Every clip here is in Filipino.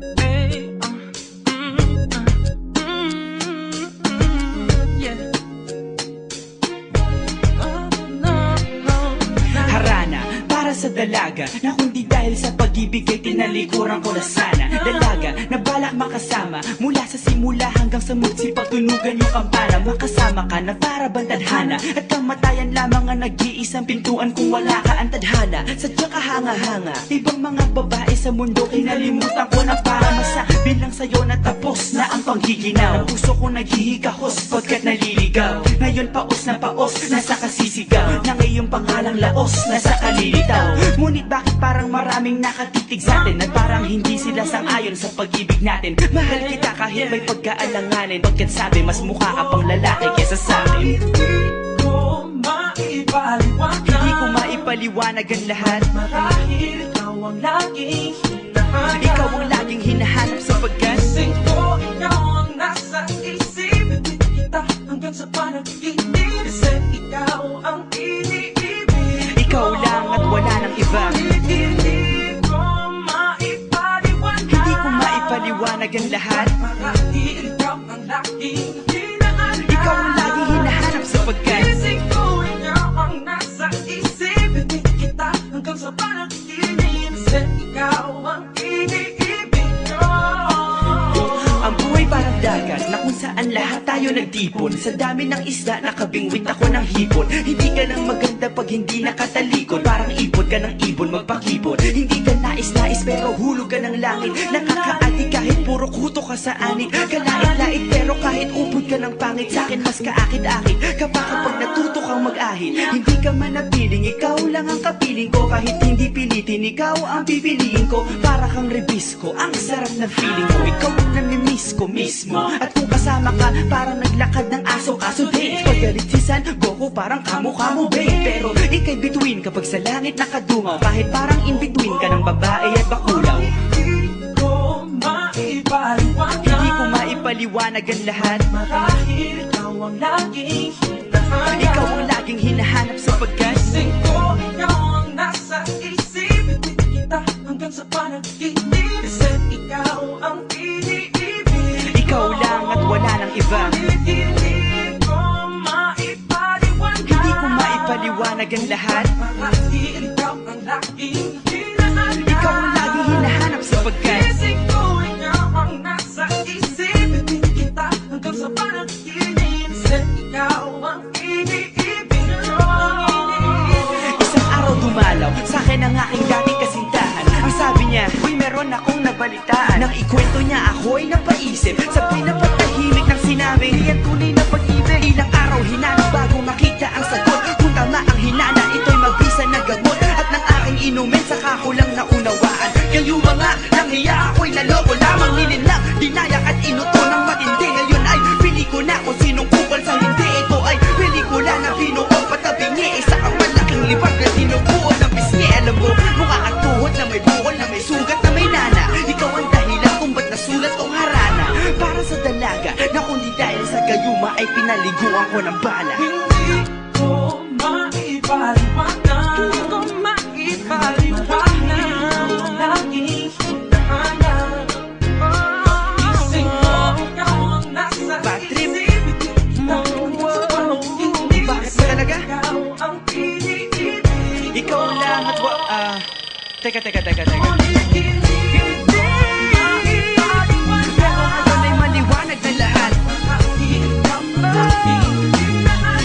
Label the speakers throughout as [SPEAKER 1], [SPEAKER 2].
[SPEAKER 1] Hey, yeah. Oh, no, no.
[SPEAKER 2] Harana para sa dalaga na kundi dahil sa pag-ibig ay tinalikuran ko na sana. Dalaga na balak makasama mula sa simula hanggang sa mugsipag tunugan yung kampana. Makasama ka na para bantadhana at kamatayan lamang ang nag-iisang pintuan kung wala ka ang tadhana. Sadya ka hanga-hanga, ibang mga babae sa mundo kinalimutan ko na para masabi lang sa'yo na tapos na ang panggiginaw. Ang puso ko naghihikahos pagkat naliligaw. Ngayon paos na paos, nasa kasisigaw na ngayong pangalang laos, nasa kalilitaw. Ngunit bakit parang maraming nakatitig sa atin at parang hindi sila sang-ayon sa pag-ibig natin. Mahal kita kahit may pagkaalanganin, pagkat sabi mas mukha ka pang lalaki kesa sa akin. Hindi ko maipaliwanag ang lahat.
[SPEAKER 1] Marahil ikaw ang laging hinahanap.
[SPEAKER 2] Ikaw ang laging hinahanap sapagkat
[SPEAKER 1] Gising ko, ikaw ang nasa isip. Ibig kita hanggang sa panaginip. Kasi ikaw ang iniibig.
[SPEAKER 2] ikaw lang at wala nang iba.
[SPEAKER 1] Hindi ko maipaliwanag.
[SPEAKER 2] Hindi ko maipaliwanag ang lahat.
[SPEAKER 1] Marahil ikaw ang laging hinahanap.
[SPEAKER 2] Ikaw ang laging hinahanap sapagkat
[SPEAKER 1] Gising ko, ikaw ang nasa isip. Ibig kita hanggang sa panaginip. Kasi ikaw ang iniibig ko.
[SPEAKER 2] ang buhay parang dagat na kung saan lahat tayo nagtipon. Sa dami ng isda nakabingwit ako ng hipon. Hindi ka nang maganda pag hindi nakatalikod. Parang ipon ka ng ibon magpakipon. Hindi ka nais-nais pero hulog ka ng langit. Nakakaati kahit puro kuto ka sa anik. Kalait-lait pero kahit upod ka ng pangit. Sa'kin mas kaakit-akit ka pa kapag natuto kang mag-ahit. Hindi ka manapiling, ikaw lang ang kapiling ko. Kahit hindi pilitin, ikaw ang pipiliin ko. Para kang rebisco, ang sarap na feeling ko. Ikaw ang namimiss ko mismo. At kung kasama ka, parang naglakad ng aso. Kaso date, pagalit si San Goku, parang kamo-kamo babe. Pero ikay between kapag sa langit nakadungaw. Kahit parang in between ka ng babae at bakulaw.
[SPEAKER 1] Hindi ko maipaliwanag.
[SPEAKER 2] Hindi ko maipaliwanag ang lahat.
[SPEAKER 1] Marahil ikaw ang laging hinahanap.
[SPEAKER 2] Ikaw ang laging hinahanap sapagkat
[SPEAKER 1] Gising ko, ikaw ang nasa isip. Ibig kita hanggang sa panaginip. Kasi ikaw ang iniibig.
[SPEAKER 2] ikaw lang at wala nang iba.
[SPEAKER 1] Hindi ko maipaliwanag.
[SPEAKER 2] Hindi ko maipaliwanag ang lahat.
[SPEAKER 1] Marahil ikaw ang laging hinahanap.
[SPEAKER 2] Ikaw ang laging hinahanap sapagkat
[SPEAKER 1] Gising ko, ikaw ang nasa isip. Ibig kita hanggang sa panaginip. Kasi ikaw ang iniibig ko.
[SPEAKER 2] isang araw dumalaw sa'kin ang aking dating kasintahan. Ang sabi niya, uy meron akong nabalitaan. Nang ikwento niya ako'y napaisip. Sabay na patahimik ng sinabi, di yan tunay na pag-ibig. Ilang araw hinanap bago makita ang sagot. Kung tama ang hinana, ito'y mabisa na gamot. At nang aking inumin, saka ko lang naunawaan. Kayo mga nanghiya, ako'y naloko lamang. Nilinlang, dinayak at inuto ng matindi. Ngayon ay pili ko na kung sinong kupal sa hindi. Ito ay pelikula na binuo patabingi. Isa ang malaking libag na dinubuo ng bisngi. Alam mo, mukha kang tuhod na may bukol, na may sugat, na may nana. Ikaw ang dahilan kung ba't nasulat tong harana. Para sa dalaga na kundi dahil sa gayuma ay pinaliguan ko ng bala.
[SPEAKER 1] Hindi ko maipaliwanag. Hindi ko maipaliwanag. Ang laging hinahanap. Gising ko, ikaw ang nasa
[SPEAKER 2] Bad trip.
[SPEAKER 1] isip. Ibig kita hanggang sa panaginip.
[SPEAKER 2] Bakit ba talaga?
[SPEAKER 1] Ikaw ang iniibig.
[SPEAKER 2] Ikaw lang at Teka. Pero ngayon ay maliwanag na lahat.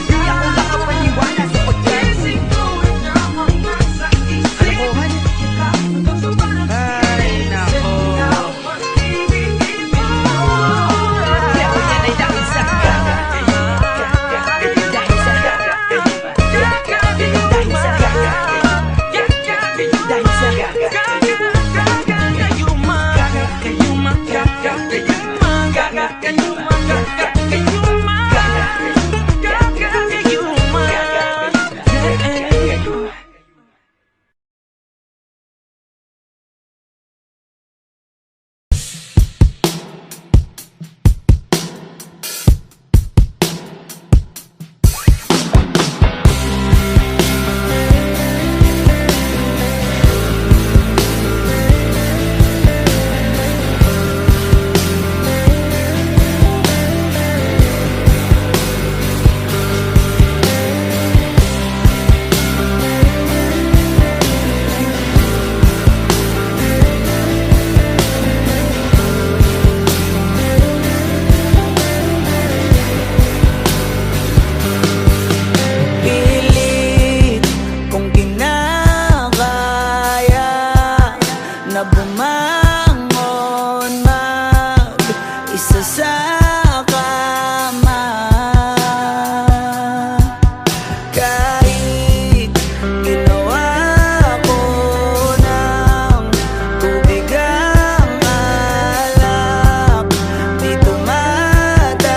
[SPEAKER 2] Di ako makapaniwala sapagkat kalokohan. Ay nako. Pero yan ay dahil sa dahil sa bumangon mag-isa sa kama. Kahit ginawa ko ng tubig ang alak, di tumatama.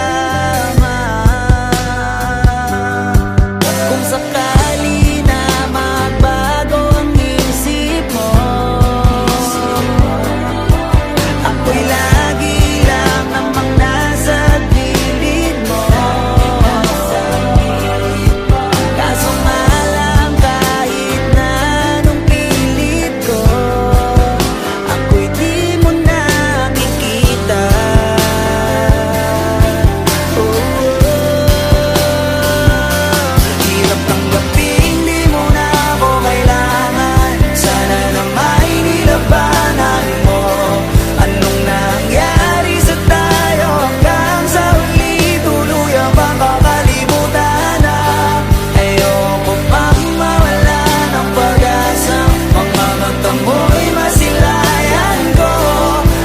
[SPEAKER 2] Kung sakali na magbago ang isip mo, ako'y lagi lang namang nasa gilid mo. Kaso nga lang kahit na anong pilit ko, ako'y di mo nakikita. Hirap tanggapin, di mo na ako kailangan. Sana na may nilabanan mo. Anong nangyari sa tayo hanggang sa huli? Tuluyan bang kakalimutan na? Ayoko pang mawala ng pag-asa. Mga mata mo'y masilayan ko.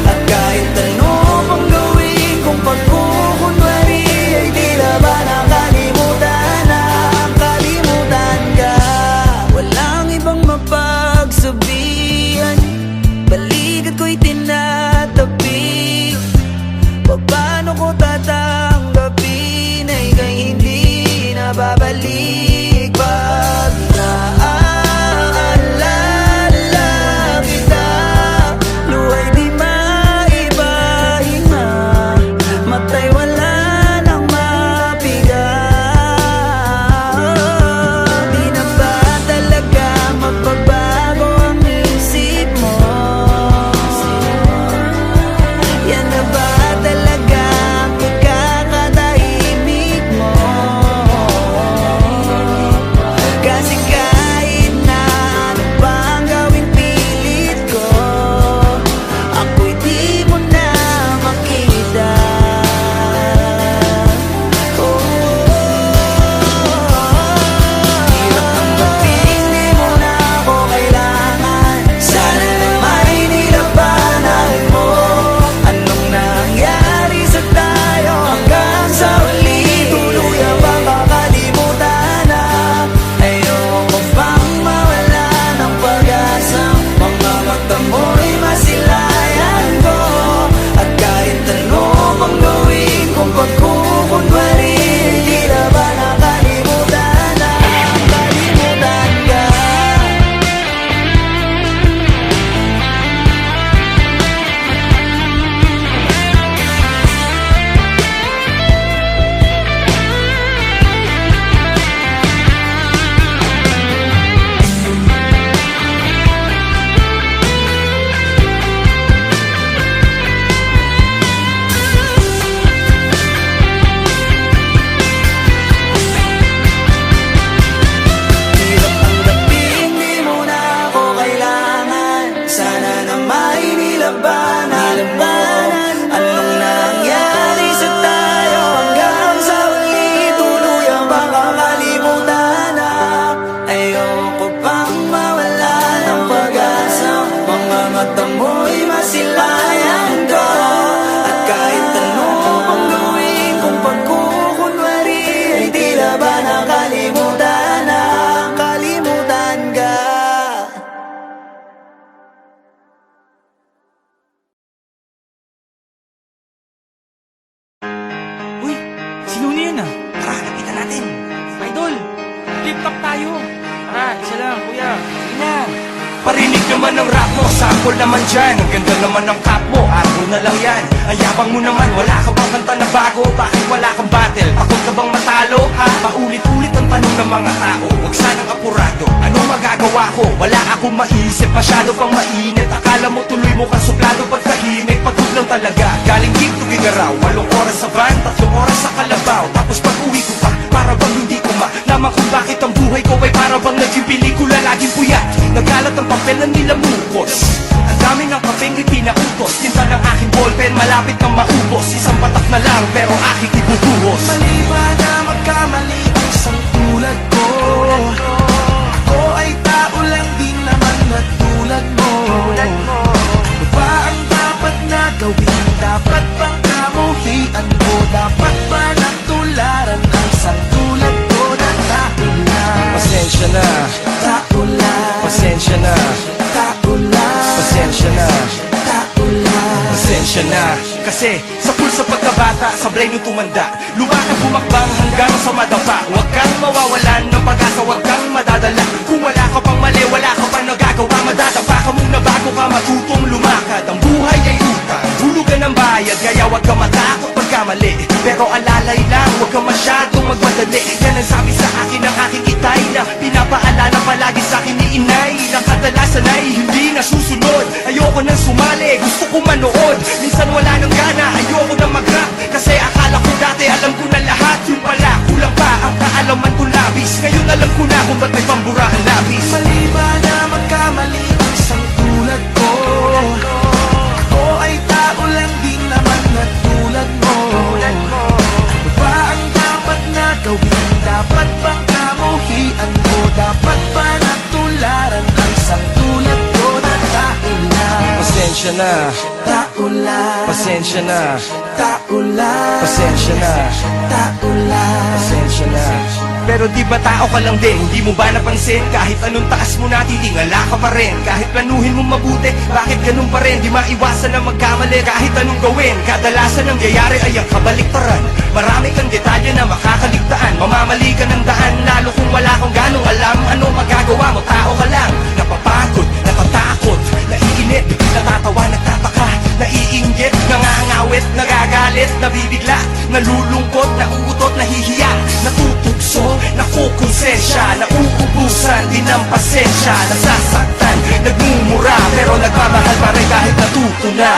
[SPEAKER 2] At kahit ano pang gawin kung pagkukunwari, ay di na ba nakalimutan na? Kalimutan ka. Walang ibang mapagsabihan, balikat ko'y tinatabi. Paano ko tatanggapin ay kay hindi na babalik? Pag naaalala kita, luwa'y di maipahinga. Mata'y wala nang mapiga. Di na ba talaga magbabago ang isip mo? Yan na ba talaga ang ikakatahimik mo? Kasi kahit na ano pang gawing pilit ko, ako'y di mo na makita. Hirap tanggapin, di mo na ako kailangan. Sana na may nilabanan mo. Anong nangyari sa tayo hanggang sa huli? Tuluyan bang kakalimutan na? Ayoko pang mawala ng pag-asa. Mga mata mo'y masilayan ko. At kahit ano pang gawin kung pagkukunwari, di na ba nakalimutan na? Kalimutan ka. Hirap tanggapin, di mo na ako kailangan. Sana na may nilabanan mo. Anong nangyari sa tayo hanggang sa huli? Tuluyan bang kakalimutan na? Ayoko pang mawala ng pag-asa. Mga mata mo'y masilayan ko. At kahit ano pang gawin kung pagkukunwari, ay di na ba nakalimutan na? Kalimutan ka.
[SPEAKER 3] Uy, sino na yan ah?
[SPEAKER 2] Tara, lapitan natin.
[SPEAKER 3] Idol, flip top tayo. Tara, isa lang, kuya. Sige na.
[SPEAKER 4] Parinig naman ng rap mo, sample naman dyan. Ang ganda naman ng cap mo, ako na lang yan. Ang yabang mo naman, wala ka bang kanta na bago? Bakit wala kang battle? Pagod ka bang matalo, ha? Paulit-ulit ang tanong ng mga tao. Huwag sanang apurado, ano magagawa ko? Wala akong maisip, masyado pang mainit. Akala mo tuloy mo kang suplado pagkahimik. Pagod lang talaga, galing gig to gigaraw. 8 oras sa van, 3 oras sa kalabaw. Tapos pag uwi ko pa, para bang hindi ko malaman kung bakit ang buhay ko ay para bang naging pelikula. Laging puyat, nagkalat ang papel na nilamukos. Ang dami ng kapeng ipinautos. Tinta ng aking ballpen, malapit kang maubos. Isang patak na lang, pero aking ibubuhos.
[SPEAKER 1] Mali ba na magkamali ang isang tulad ko? Ako ay tao lang din naman na tulad mo.
[SPEAKER 4] Pasensya na, kasi sa pulsa pagkabata, sablay nung tumanda, lumakad bumakbang hanggang sa madapa. Huwag kang mawawalan ng pag-asa, huwag kang madadala. Kung wala ka pang mali, wala ka pang nagagawa, madadapa ka muna bago ka matutong lumakad. Ang buhay ay utang, hulugan ng bayad, kaya huwag ka matakot pagkamali. Pero alalay lang, huwag ka masyadong magmadali. Yan ang sabi sa akin ng aking itay, na pinapaalala palagi sa akin ni inay, na kadalasan ay hindi nasusunod. Ayoko nang sumali, gusto ko manood. Minsan wala nang gana, ayoko nang mag-rap, kasi akala ko dati alam ko na lahat. Yung pala, kulang pa ang kaalaman ko labis. Ngayon alam ko na kung ba't may pambura ang labis.
[SPEAKER 1] Mali ba na magkamali ang isang tulad ko? Ako ay tao lang din naman na tulad mo. Ano ba ang dapat na gawin? Dapat bang kamuhian mo? Dapat ba natularan ang isang tulad ko na tao lang?
[SPEAKER 4] Pasensya na,
[SPEAKER 1] Tao lang,
[SPEAKER 4] pasensya na,
[SPEAKER 1] tao lang,
[SPEAKER 4] pasensya na,
[SPEAKER 1] tao lang.
[SPEAKER 4] pasensya na. Pero di ba tao ka lang din? Hindi mo ba napansin? Kahit anong taas mo na, titingala ka pa rin. Kahit planuhin mo mabuti, bakit ganun pa rin? Di maiwasan na magkamali kahit anong gawin. Kadalasan ang nangyayari ay ang kabaliktaran. Marami kang detalye na makakaligtaan. Mamamali ka ng daan, lalo kung wala kang ganong alam. Ano magagawa mo? Tao ka lang. Napapagod, natatakot, naiinip, natatawa, nagtataka, naiinggit, nangangawit, nagagalit, nabibigla, nalulungkot, nauutot, nahihiya, natutugso, nakukonsensya, nauubusan din ng pasensya, nasasaktan, nagmumura, pero nagmamahal pa rin kahit natuto na.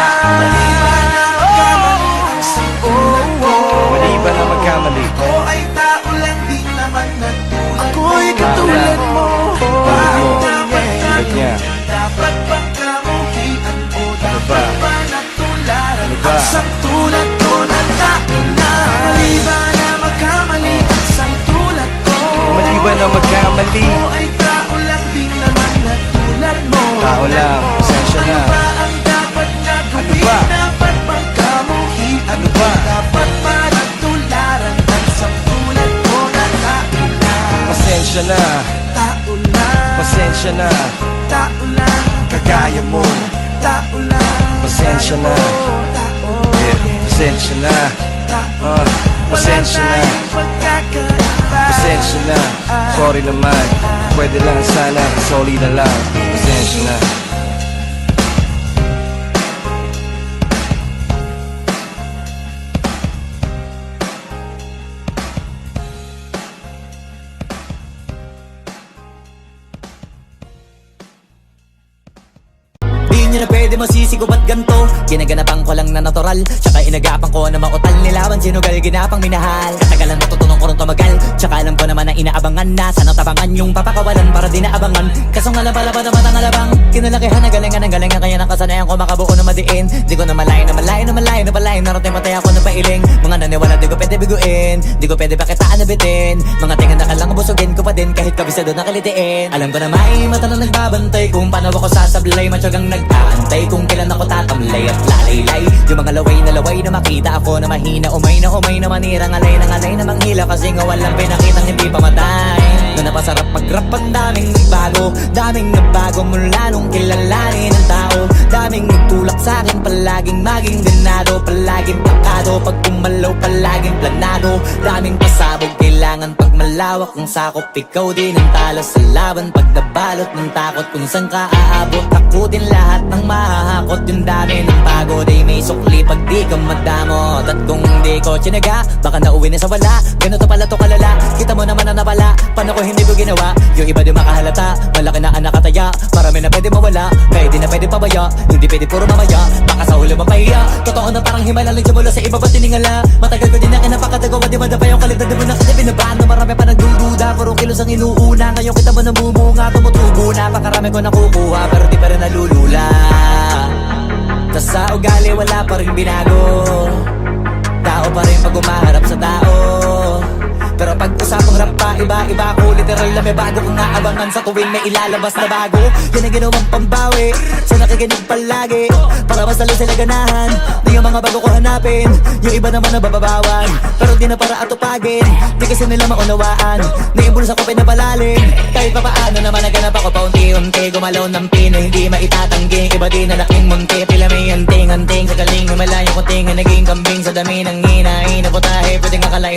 [SPEAKER 4] Mali ba na magkamali?
[SPEAKER 1] Ako ay tao lang din naman na tulad. Ako'y katulad mo. Bakit dapat
[SPEAKER 4] niya.
[SPEAKER 1] Dapat bang kamuhian o
[SPEAKER 4] ba?
[SPEAKER 1] dapat ba natularan
[SPEAKER 4] Ano ba?
[SPEAKER 1] ang isang tulad ko na tao lang? Mali ba na magkamali ang isang tulad ko?
[SPEAKER 4] Mali ba na magkamali?
[SPEAKER 1] Ako ay tao lang din naman na tulad mo.
[SPEAKER 4] Tao lang, pasensya na.
[SPEAKER 1] Ano ba ang dapat na gawin?
[SPEAKER 4] ba?
[SPEAKER 1] Dapat bang kamuhian
[SPEAKER 4] Ano ba?
[SPEAKER 1] Dapat ba natularan ang isang tulad ko na tao lang?
[SPEAKER 4] Pasensya na,
[SPEAKER 1] Tao lang,
[SPEAKER 4] pasensya na,
[SPEAKER 1] tao lang,
[SPEAKER 4] kagaya mo.
[SPEAKER 1] tao lang,
[SPEAKER 4] Pasensya na.
[SPEAKER 1] tao,
[SPEAKER 4] Pasensya na,
[SPEAKER 1] tao.
[SPEAKER 4] pasensya na,
[SPEAKER 1] Wala tayong pagkakaiba.
[SPEAKER 4] pasensya na. Sorry naman, pwede lang sana, sorry na lang. Pasensya na.
[SPEAKER 5] Di nyo na pwede masisigo ba't ganto? Ginaganapan ko lang na natural, tsaka inagapan ko na mautal. Nilawan sinugal, ginapang minahal. Katagalan matutunong ko rin tumagal, tsaka alam ko naman na inaabangan na sana tabangan yung papakawalan para di naabangan. Kaso nga lang pala ba naman ang alabang kinalakihan na galingan kaya ng kasanayan ko makabuo na madiin. Di ko na malayo narating matay ako na pailing. Mga naniwala di ko pwede biguin, di ko pwede pakitaan na bitin. Mga tingan na kalang busugin ko pa din kahit kabisado na kalitiin. Alam ko na may mata na nagbabantay kung paano ako sasablay, matyagang nag-aantay kung kailan ako tatamlay at lalaylay. Yung mga laway na makita ako na mahina, umay na manirang alay na manghila, kasi nga walang pinakitang hindi pamatay. Na napasarap mag-rap, ang daming nagbago mula nung kilalanin ang tao. Daming nagtulak sa'kin, palaging maging ganado, palaging pakado, pag pumalaw palaging planado. Daming pasabog, kailangan pag malawak ang sakop, ikaw din ang talo sa laban. Pag nabalot ng takot kung saan ka aabot, ako din lahat ng mahahakot. Yung dami ng pagod ay may sukli pag di ka madamot. At kung di ko tsinaga, baka nauwi na sa wala. Ganito pala to kalala, kita mo naman na napala. Paano ko hindi ko ginawa? Yung iba di makahalata, malaki na ang nakataya. Marami na pwede mawala, kaya di na pwede pabaya. Hindi pwede puro mamaya, baka sa huli mapahiya. Totoo na parang himala lang mula sa iba ba tiningala. Matagal ko din na kinapakatagawa, di ba na pa yung kalidad, di mo na kasi binabaan. Marami pa nagdududa, puro kilos ang inuuna. Ngayon kita mo namumunga, tumutubo na. Pakarami ko nakukuha, pero di pa rin nalulula. Tas sa ugali wala pa rin binago, tao pa rin pag umaharap sa tao. Pero pag usapang rap pa, iba-iba ko. Literal na may bago kong naabangan sa tuwing may ilalabas na bago. Yan ang ginawang pambawi sa nakikinig palagi, para mas lalo sila ganahan na yung mga bago ko hanapin. Yung iba naman na bababawan, pero di na para atupagin. Di kasi nila maunawaan na yung bulsa ko pinapalalim. Kahit pa paano naman naganap ako paunti-unti, gumalaw ng pino, hindi maitatanggi. Iba din na laking munti, pila may hanting-hanting sa galing,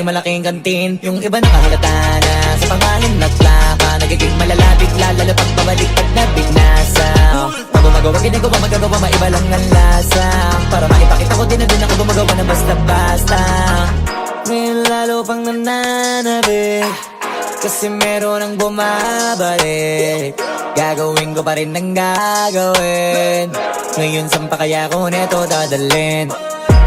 [SPEAKER 5] malaking kantin. Yung iba nakahalata na sa pangalan naglaka, nagiging malalapit lalo pag pabaliktad na binasa. Pag gumagawa, ginagawa, magagawa, maiba lang ang lasa. Para maipakita ko din na din ako gumagawa na basta-basta. Ngayon lalo pang nananabik, kasi meron ang bumabalik. Gagawin ko pa rin ang gagawin. Ngayon saan pa kaya ko neto dadalhin?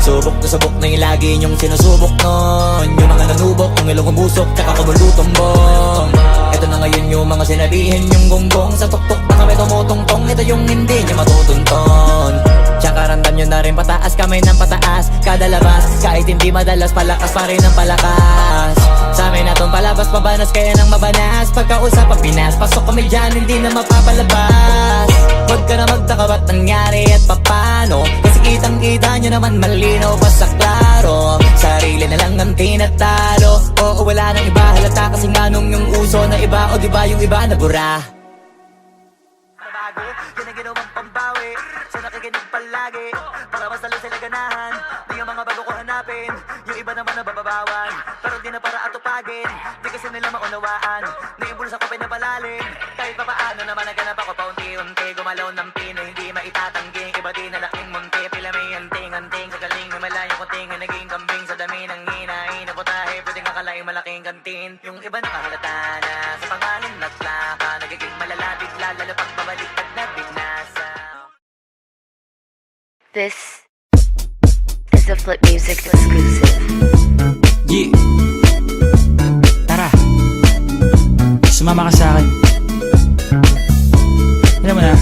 [SPEAKER 5] Subok na yung lagi niyong sinusubok nun. Yung mga nanubok, yung ilong umusok, tsaka kumulutong bong. Ito na ngayon yung mga sinabihin yung gonggong. Sa tuktok na kami tumutungtong, ito yung hindi niya matutunton. Tsaka randam nyo na rin pataas, kamay ng pataas. Kada labas, kahit hindi madalas, palakas pa rin ang palakas. Sa amin na tong palabas, mabanas kaya nang mabanas. Pagkausap ang Pinas, pasok kami dyan, hindi na mapapalabas. Huwag ka na magtaka ba't nangyari at papano, kasi kitang-kita nyo naman malinaw pa sa klaro. Sarili na lang ang tinatalo. Oo, wala nang iba, halata kasi nga nung yung uso na iba. O diba yung iba na bura? Bago, yan ang ginawang pambawi sa nakikinig palagi, para mas lalo sila ganahan. Di yung mga bago ko hanapin, yung iba naman na bababawan, pero di na para atupagin, di kasi nila maunawaan. Naimbulsa ko pinapalalim, kahit pa paano naman naganap ako paunti-unti. Gumalaw ng pino, hindi maitatanggi, iba di na laking munti. Pila may anting-anting, sa galing may malayang kuting, naging kambing sa dami ng hinahin na putahe, pwedeng akalaing malaking kantin. Yung iba nakahalata na sa pangalan naglaka, nagiging malalapit lalo pag pabaliktad na binasa.
[SPEAKER 6] This is a Flip Music exclusive.
[SPEAKER 3] Yeah. Tara. Sumama ka sa akin. Alam mo na,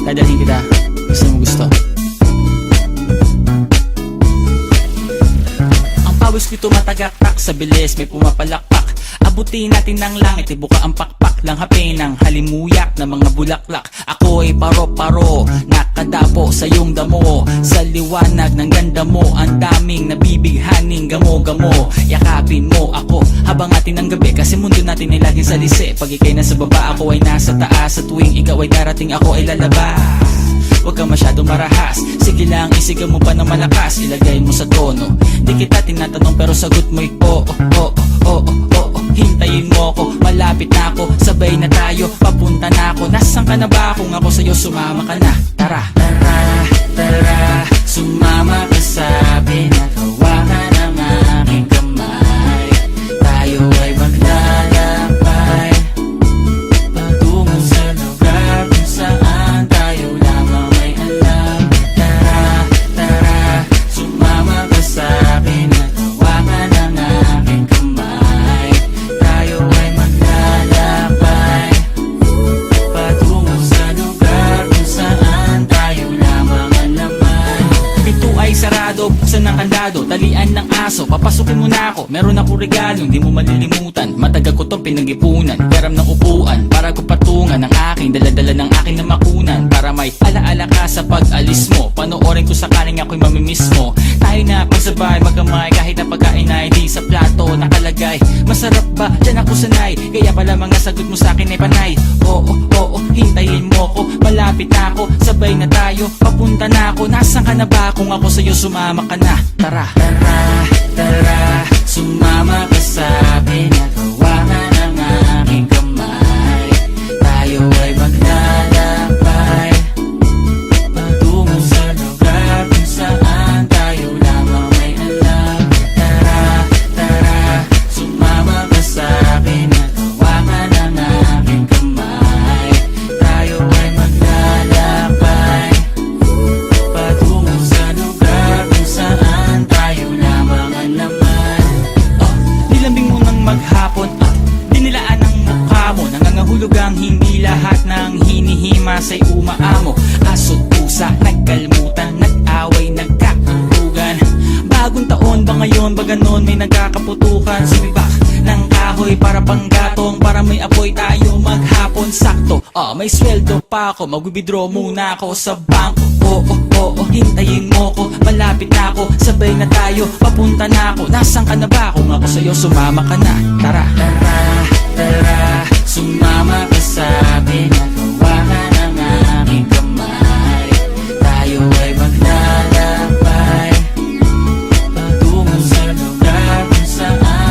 [SPEAKER 3] dadalhin kita. Gusto mo gusto. Ang pawis ko tumatagaktak sa bilis, may pumapalakpak. Abutin natin ng langit, ibuka ang pakpak lang hapin ng halimuyak na mga bulaklak. Ako'y paro-paro, nakadapo sa iyong damo. Sa liwanag ng ganda mo, ang daming nabibighaning gamo-gamo. Yakapin mo ako habang atin ng gabi, kasi mundo natin ay laging salisi. Pag ikay nasa baba, ako ay nasa taas. Sa tuwing ikaw ay darating, ako ay lalabas. Huwag ka masyadong marahas, sige lang isigaw mo pa ng malakas. Ilagay mo sa tono, di kita tinatanong pero sagot mo'y oo, oo, oo, oo. Hintayin mo ko, malapit na ako, sabay na tayo, papunta na ako. Nasaan ka na ba? Kung ako sa'yo, sumama ka na. Tara, tara, tara, sumama ka sa akin at hawakan ang aking kamay. Tayo ay maglalakbay patungo sa lugar kung saan tayo lamang ay alam. Tara, tara, sumama ka sa akin at hawakan ang aking kamay. Tayo ay maglalakbay patungo sa lugar kung saan tayo lamang ang laman. Pito ay sarado, buksan ng kandado, talian ng aso, papasukin mo na ako. Meron ako regalo, hindi mo malilimutan. Matagal ko tong pinag-ipunan, garam ng upuan para ko patungan ang aking daladala ng aking namakunan. Para may alaala ka sa pag-alis mo, panoorin ko sakaling ako'y mamimiss mo. Tayo na magsabay, magkamay, kahit na pagkain ay di sa plato nakalagay. Masarap ba? Diyan ako sanay, kaya pala mga sagot mo sa akin ay panay. Oo, oo, hintayin mo ko, malapit na ako, sabay na tayo, papunta na ako. Nasaan ka na ba? Kung ako sa'yo, sumama ka na. Tara, tara, tara, sumama ka sa akin at hawakan ang aking kamay. Tayo ay maglalakbay patungo sa lugar kung saan tayo lamang ay alam. Tara, tara, sumama ka sa akin at hawakan ang aking kamay. Tayo ay maglalakbay patungo sa lugar kung saan tayo lamang ang laman. Nilambing mo ng maghapon at dinilaan ang mukha mo. Nangangahulog ang hindi lahat ng hinihima sa'y umaamo. Aso't pusa, nagkalmutan, nag-away, nagkakarugan. Bagong taon ba ngayon, ba ganon may nagkakaputukan? Sumibak ng kahoy para panggatong, para may apoy tayo maghapon. Sakto, may sweldo pa ako, mag-withdraw muna ako sa bangko. Oo, oo, hintayin mo ko, malapit na ako, sabay na tayo, papunta na ako. Nasaan ka na ba? Kung ako sa'yo, sumama ka na. Tara, tara, tara, sumama ka sa akin at hawakan ang aking kamay. Tayo ay maglalakbay patungo sa lugar kung saan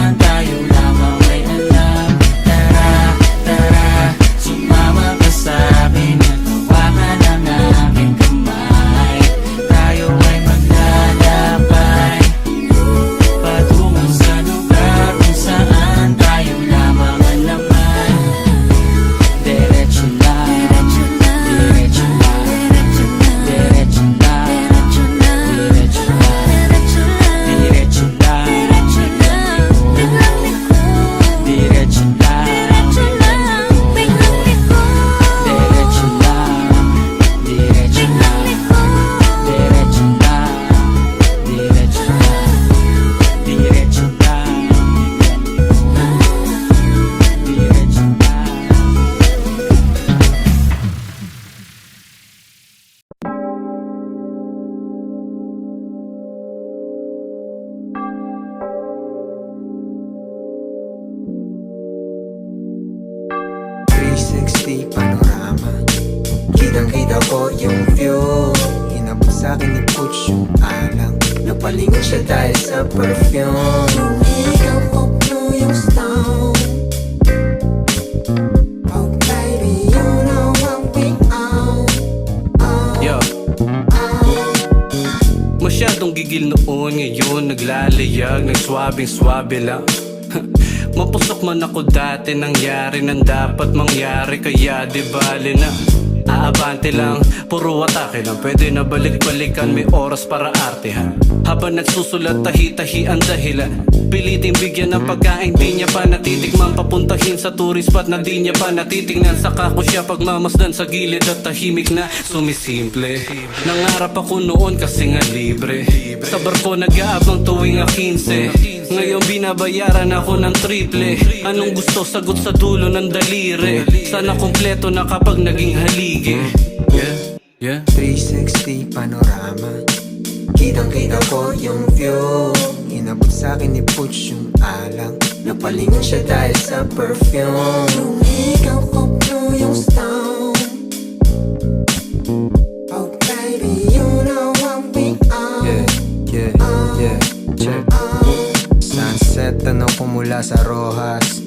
[SPEAKER 7] 360 panorama. Kitang-kita ko yung view. Hinabot sa'kin ni Butch yung alang. Napalingon siya dahil sa perfume. Yung ikaw ko blue yung stone. Oh baby, you know what we own.
[SPEAKER 8] Yo. Masyadong gigil noon, ngayon naglalayag, nagswabing-swabe lang. Mapusok man ako dati, nangyari nang dapat mangyari, kaya di bali na. Aabante lang, puro atake lang, pwede na balik-balikan, may oras para artehan. Habang nagsusulat, tahi-tahi ang dahilan. Piliting bigyan ng pagkain, di niya pa natitikman. Papuntahin sa tourist spot na di niya pa natitingnan. Saka ko siya pagmamasdan sa gilid at tahimik na sumisimple. Nangarap ako noon kasi nga libre. Sa barko nag-aabang tuwing 15. Ngayon binabayaran ako ng triple. Anong gusto, sagot sa dulo ng daliri. Sana kompleto na kapag naging haligi. Yeah.
[SPEAKER 7] 360 panorama. Kitang-kita ko yung view. Inabot sa'kin ni Butch yung alang. Napalingon siya dahil sa perfume. Yung ikaw ko blue yung stone. Oh baby, you know what we own. Yeah, check. Sunset, tanong ko mula sa Rojas.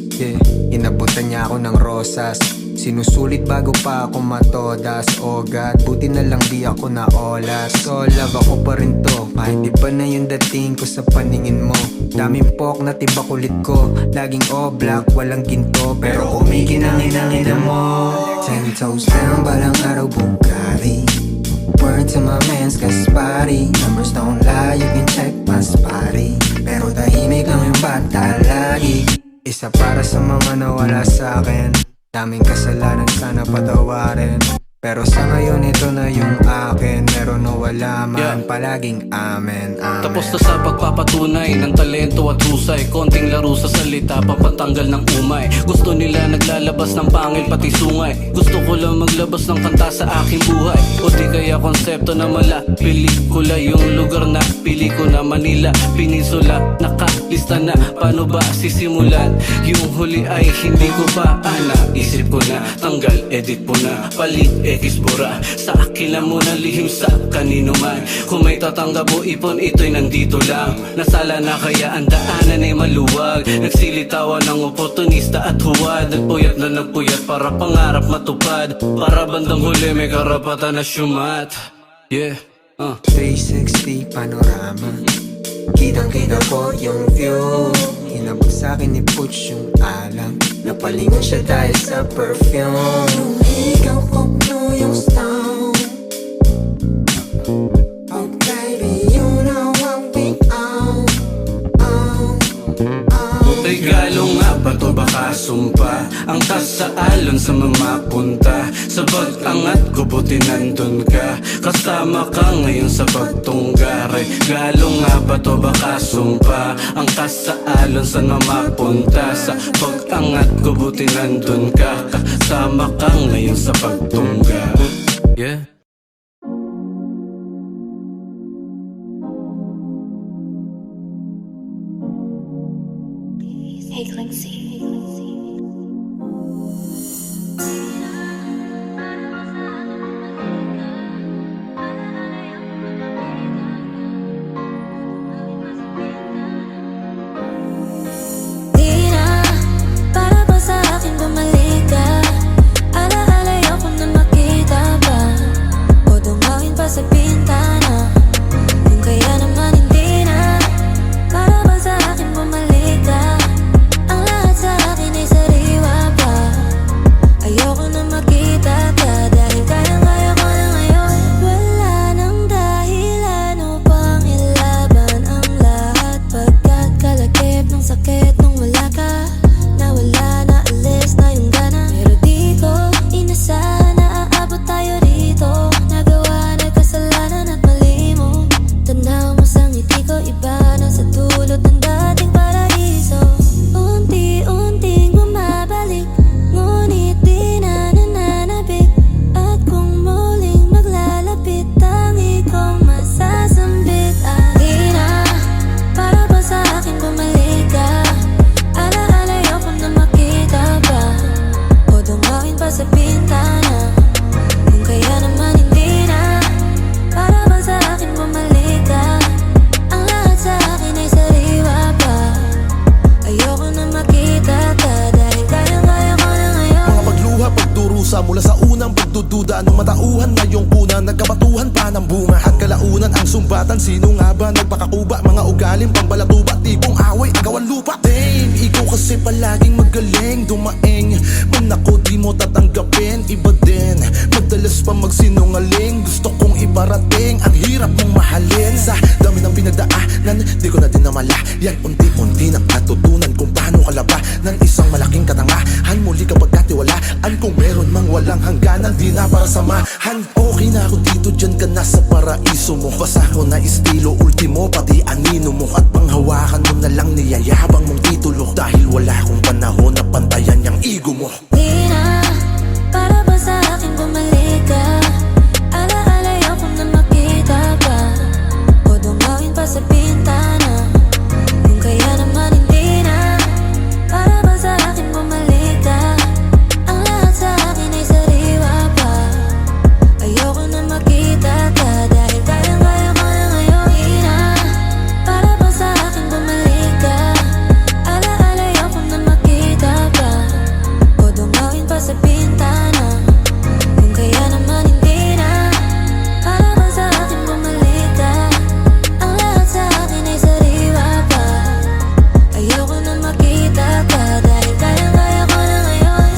[SPEAKER 7] Inabutan niya ako ng rosas. Sinusulit bago pa ako matodas. Oh God, buti na lang di ako naolas. So love ako pa rin to, kahit iba na yung dating ko sa paningin mo. Daming pok na tibak ulit ko. Laging all black, walang ginto, pero kumikinangin-angin mo. 10 toes down, balang araw Bugatti. Word to my man's Gaspari. Numbers don't lie, you can check my spotty. Pero tahimik lang yung bata lagi. Isa para sa mga nawala sa'kin. Daming kasalanan, sana patawarin. Pero sa ngayon ito na yung akin. Meron o wala man, palaging amen, amen.
[SPEAKER 8] Tapos na sa pagpapatunay ng talento at husay. Konting laro sa salita, papatanggal ng umay. Gusto nila naglalabas ng pangil pati sungay. Gusto ko lang maglabas ng kanta sa aking buhay. O di kaya konsepto na mala, pelikula yung lugar na pili ko na Manila, Peninsula. Nakalista na, paano ba sisimulan? Yung huli ay hindi ko pa naisip ko na, tanggal, edit po na, palit, ekisbura. Sa akin lang muna lihim sa kanino man. Kung may tatanggap o ipon, ito'y nandito lang. Nasala na kaya ang daanan ay maluwag. Nagsilitawan ng oportunista at huwad. Nagpuyat na nagpuyat para pangarap matupad. Para bandang huli may karapatan na syumat. Yeah,
[SPEAKER 7] 360 panorama. Kitang-kita ko yung view. Inabot sa'kin ni Butch yung alang. Napalingon siya dahil sa perfume. Yung ikaw ko blue yung stone. Oh baby, you know what we own.
[SPEAKER 8] regalo nga ba to baka sumpa? Ang kasaalon sa mamapunta. Sa pag-angat ko buti nandun ka. Kasama ka ngayon sa pagtungga. Regalo nga ba to baka sumpa? Ang kasaalon sa mamapunta. Sa pag-angat ko buti nandun ka. Kasama ka ngayon sa pagtungga. Yeah.
[SPEAKER 6] Hey, Clancy.
[SPEAKER 9] Di na, para ba sa akin bumalik ka? Alaala ayoko na makita pa o dumawin pa sa bintana. Kung kaya naman hindi na, para ba sa akin bumalik ka? Ang lahat sa akin ay
[SPEAKER 1] ng sumbatan. Sino nga ba nagpakakuba? Mga ugaling pambalatuba, tipong away, agawan lupa. Dame, ikaw kasi palaging magaling dumaing. Man ako di mo tatanggapin, iba din. Madalas pa magsinungaling, gusto kong ibarating. Ang hirap mong mahalin. Sa dami ng pinagdaanan, di ko na din namala. Yan unti-unti nang natutunan kung paano kalaba ng isang malaking katangahan. Muli kapag katiwalaan, kung meron mang walang hangganan, di na para samahan. Okay na ako dito, dyan ka na sa paraiso mo. Basa ko na estilo, ultimo, pati anino mo. At panghawakan mo na lang niyayabang mong titulo. Dahil wala akong panahon na pantayan yung ego mo.
[SPEAKER 9] Di na, para ba sa akin bumalik ka? Alaala ayoko na makita pa, o dumawin pa sa bintana. Kung kaya naman hindi na, para ba sa akin bumalik ka? Ang lahat sa akin ay sariwa pa. Ayoko na makita ka, dahil kayang-kaya ko na ngayon. Di na, para ba sa akin bumalik ka? Alaala ayoko na makita pa, o dumawin pa sa bintana. Kung kaya naman hindi na, para ba sa akin bumalik ka? Ang lahat sa akin ay sariwa pa. Ayoko na makita ka, dahil kayang-kaya ko na ngayon.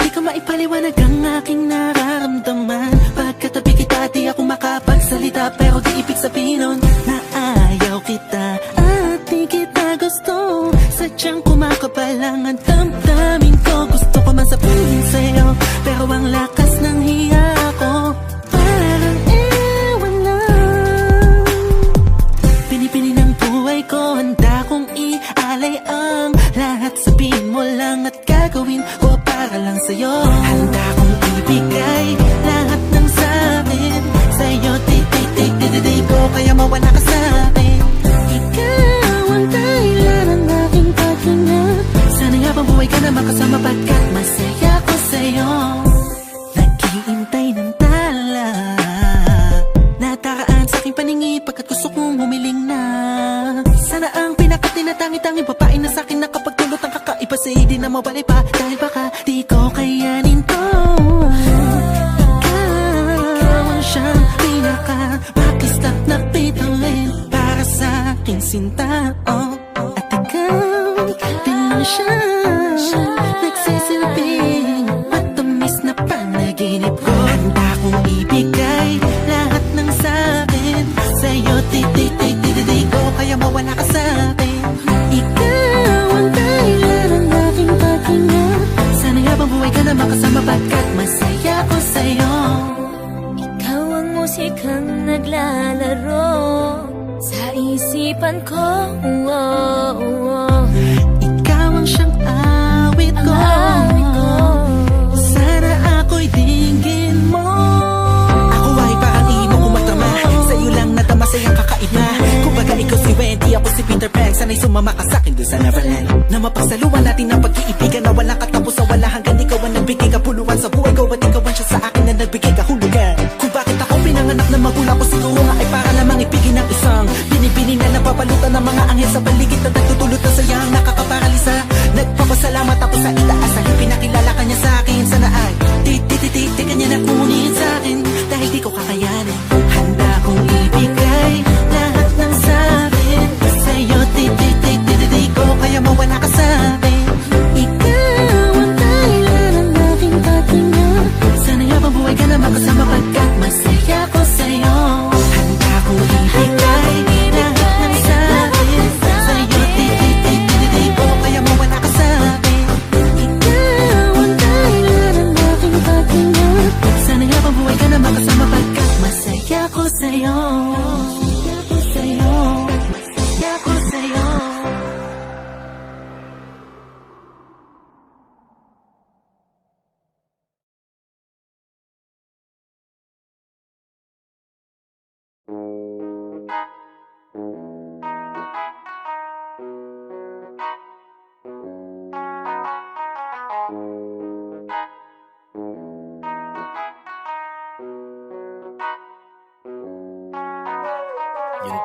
[SPEAKER 2] Di ko maipaliwanag ang aking nararamdaman. Pagkatabi kita, di ako makapagsalita. Pero di ibig sabihin nun na ayaw kita at di kita gusto. Sadyang kumakapal lang ang damdamin ko. Gusto ko man sabihin sa'yo, pero ang lakas ng hiya ko parang ewan lang. Pinipili ng buhay ko, handa kong ialay ang lahat. Sabihin mo lang at gagawin ko para lang sa'yo. Handa kong ibigay lahat ng sa'kin sa'yo. Di ko kaya mawala ka sa'kin. Ikaw ang dahilan ng aking paghinga. Sana'y habang buhay ka na makasama, pagkat masaya ko sa'yo. Naghihintay ng tala, nataraan sa aking paningin, pagkat gusto kong humiling na. Sana ang pinakatinatangin-tanging babae na sa'kin na kapag tulot ang kakaiba sa'yo di na mawalay pa. Dahil baka di ko kayanin to. Ikaw ang siyang pinaka-makislap na bituin para sa'king sinta, oh. At ikaw din lang siya nagsisilbing matamis na panaginip ko. Handa kong ibigay lahat ng sa'kin sa'yo. Di ko kaya mawala ka sa'kin. Ikaw ang dahilan ng aking paghinga. Sana'y habang buhay ka na makasama, pagkat masaya ko sa'yo.
[SPEAKER 9] Ikaw ang musikang naglalaro sa isipan ko.
[SPEAKER 2] Ikaw ang siyang awit ko. Sana ako'y dinggin mo. Ako ay parang imo kumatama, sa'yo lang natama, sa'yang kakaiba. Kumbaga ikaw si Wendy, ako si Peter Pan. Sana'y sumama ka sa'kin doon sa Neverland, na mapagsaluhan natin ang pag-iibigan na walang katapusan, wala hanggan. Ikaw ang nagbigay kapuluan sa buhay ko, at ikaw ang siya sa akin na nagbigay kahulugan. Kung bakit ako pinanganak na magulang ko, siguro nga ay para lamang ibigin ng isang binibini na napapalutan ng mga anghel sa paligid na nagtutulot na sayang nakakaparalisa. Nagpapasalamat ako sa itaas dahil pinakilala ka niya sa akin. Sana ay di kanya na kunin sa akin, dahil di ko kakayanin. Handa kong ibigay lahat ng sa'kin sa'yo. Di ko kaya mawala ka sa'kin.
[SPEAKER 9] Ikaw ang dahilan ng aking paghinga.
[SPEAKER 2] Sana'y habang buhay ka na makasama, pagkat masaya ko sa'yo. Handa kong ibigay lahat ng sa'kin sa'yo. Di ko kaya mawala ka sa'kin.
[SPEAKER 9] Ikaw ang dahilan ng aking paghinga.
[SPEAKER 2] Sana'y habang buhay ka na makasama, pagkat masaya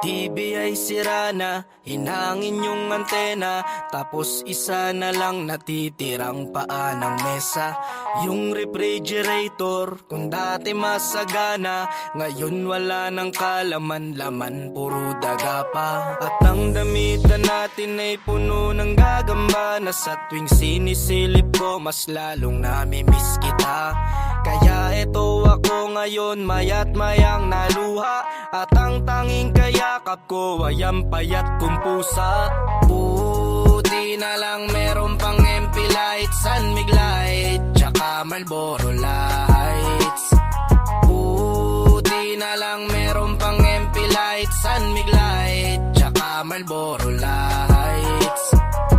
[SPEAKER 10] TV ay sira na, hinangin yung antena, tapos isa na lang natitirang paa ng mesa. Yung refrigerator, kung dati masagana, ngayon wala nang kalaman-laman, puro daga pa. At ang damitan natin ay puno ng gagamba, na sa tuwing sinisilip ko mas lalong namimiss kita. Kaya eto ako ngayon, mayat mayang naluha, at ang tanging kayakap ko ay ang payat kong pusa. Buti na lang meron pang MP Light, San Mig Light, tsaka Marlboro Lights. Buti na lang meron pang MP Light, San Mig Light, tsaka Marlboro Lights.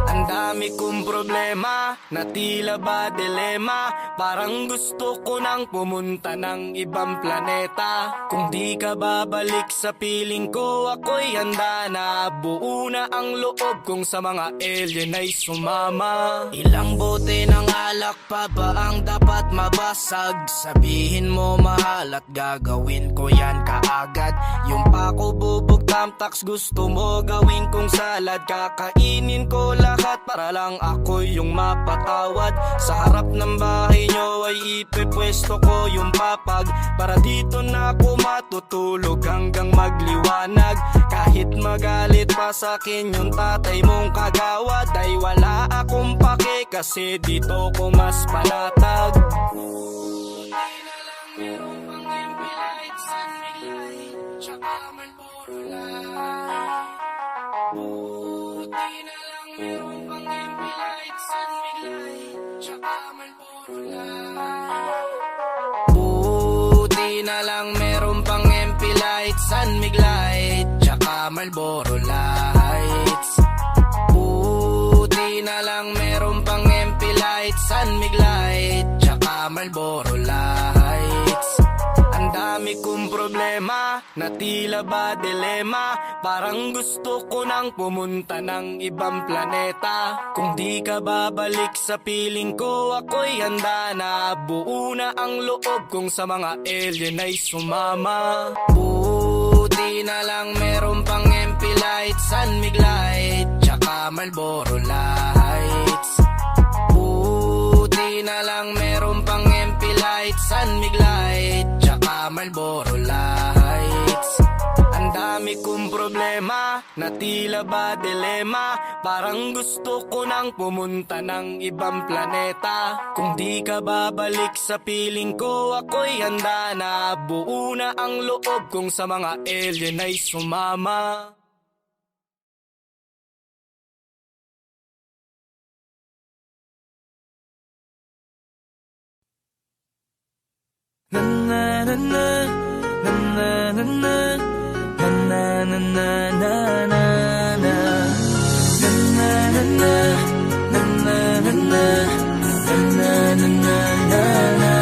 [SPEAKER 10] Ang dami kong problema, na tila ba dilema, parang gusto ko nang pumunta ng ibang planeta. Kung di ka babalik sa piling ko, ako'y handa na, buo na ang loob kong sa mga alien ay sumama. Ilang bote ng alak pa ba ang dapat mabasag? Sabihin mo mahal at gagawin ko yan kaagad. Yung pako bubog tamtax gusto mo gawin kong salad, kakainin ko lahat para lang ako yung mapatawad. Sa harap ng bahay nyo ay ipepwesto ko yung papag, para dito na ako matutulog hanggang magliwanag. Kahit magalit pa sa'kin yung tatay mong kagawad, ay wala akong pake kasi dito ko mas panatag. Buti na lang meron pang MP Light, San Mig Light, tsaka Marlboro Light. Buti na lang meron pang MP Light, San Mig Light, tsaka Marlboro Light. Buti na lang meron pang MP Light, San Mig Light, tsaka Marlboro Lights. Buti na lang meron pang MP Light, San Mig Light, tsaka Marlboro Lights. Ang dami kong problema, na tila ba dilema, parang gusto ko nang pumunta ng ibang planeta. Kung di ka babalik sa piling ko, ako'y handa na, buo na ang loob kong sa mga alien ay sumama. Buti na lang meron pang MP Light, San Mig Light, tsaka Marlboro Lights. Buti na lang meron pang MP Light, San Mig Light, tsaka Marlboro Lights. Ang dami kong problema, na tila ba dilema, parang gusto ko nang pumunta ng ibang planeta. Kung di ka babalik sa piling ko, ako'y handa na, buo na ang loob kong sa mga alien ay sumama.
[SPEAKER 1] Na na na na na na na na na na na na na na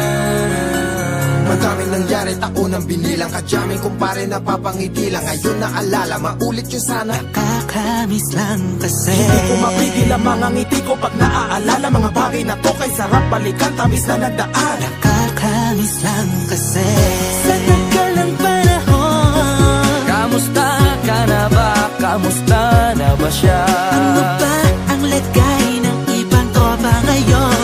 [SPEAKER 1] Madaming nangyari, taunang binilang, kadyaming kumpare napapangiti lang. Ngayon naalala, maulit yun sana.
[SPEAKER 2] Nakakamiss lang kasi
[SPEAKER 1] Hindi ko mapigil ang mga ngiti ko pag naaalala. Mga bagay na to kay sarap balikan, tamis na nagdaan.
[SPEAKER 2] Nakakamiss lang kasi sa tagal ng panahon.
[SPEAKER 10] Kamusta ka na ba? Kamusta na ba siya?
[SPEAKER 2] Ano ba ang lagay ng ibang tropa ngayon?